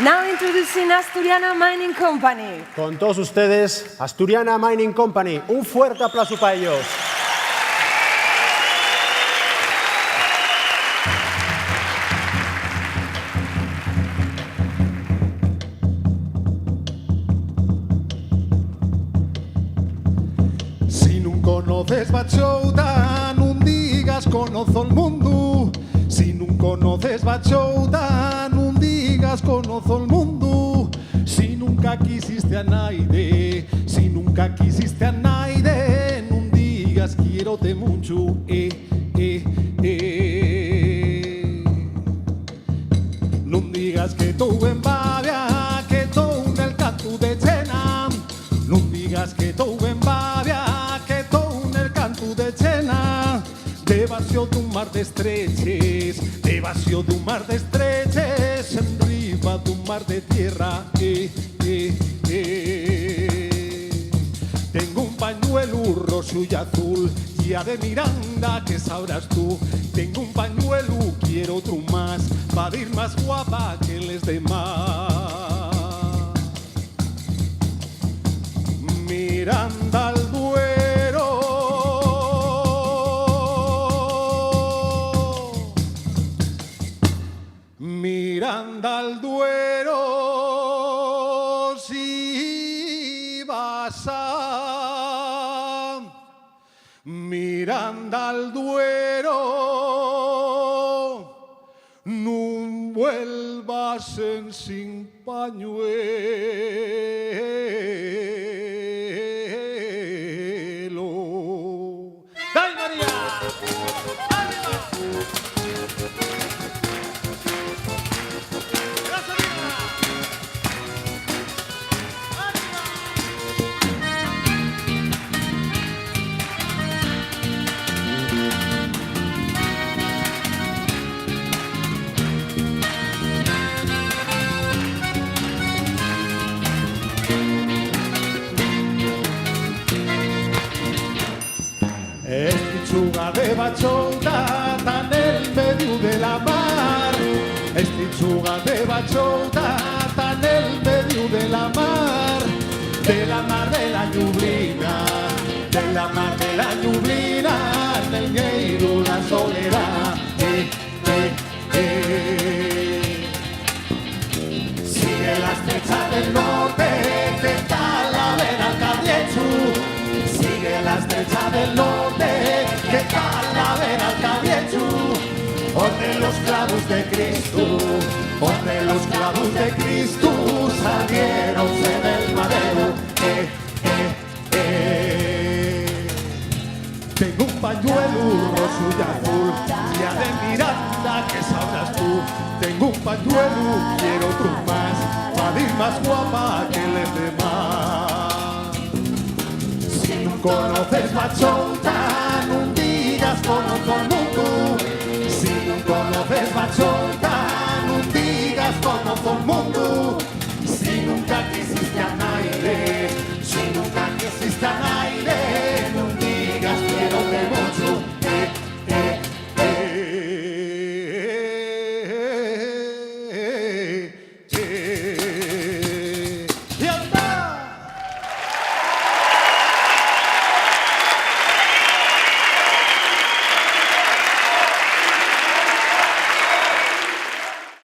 Now introducing Asturiana Mining Company. Con todos ustedes, Asturiana Mining Company. Un fuerte aplauso para ellos. Si non conoces Bachouta, non digas conozo el mundo. Si non conoces Bachouta, non digas conozo el mundo. Si nunca quisiste a naide, si nunca quisiste a naide, non digas quiérote mucho, Non digas que tú en Bavia, que tú en el canto de Chena. Non digas que tú en Bavia, que tú en el canto de Chena. Debajo de un mar de estreches, debajo de un mar de estreches, enriba de un mar de tierra, Tengo un pañuelo rojo y azul, ya de Miranda, que sabrás tú. Tengo un pañuelo, quiero otro más, para ir más guapa que les demás. Miranda al Duero, Miranda al Duero, si vas a Miranda al Duero, no vuelvas en sin pañuelo. ¡Ay, María! Es pichuga de Bachouta, está en el medio de la mar. Es pichuga de Bachouta, está en el medio de la mar. De la mar de la Llublina, de la mar de la Llublina, en el Lleiro la soledad. Sigue la estrecha del norte, que Talavera al Cadiechu. Sigue la estrecha del norte, que Talavera al Cadiechu. Donde los clavos de Cristo, donde los clavos de Cristo salieron del madero. Tengo un pañuelo rojo y azul, ya de Miranda, que sabrás tú. Tengo un pañuelo, quiero otro más, para ir más guapa que les demás. Si no conoces Bachouta, no digas conozco.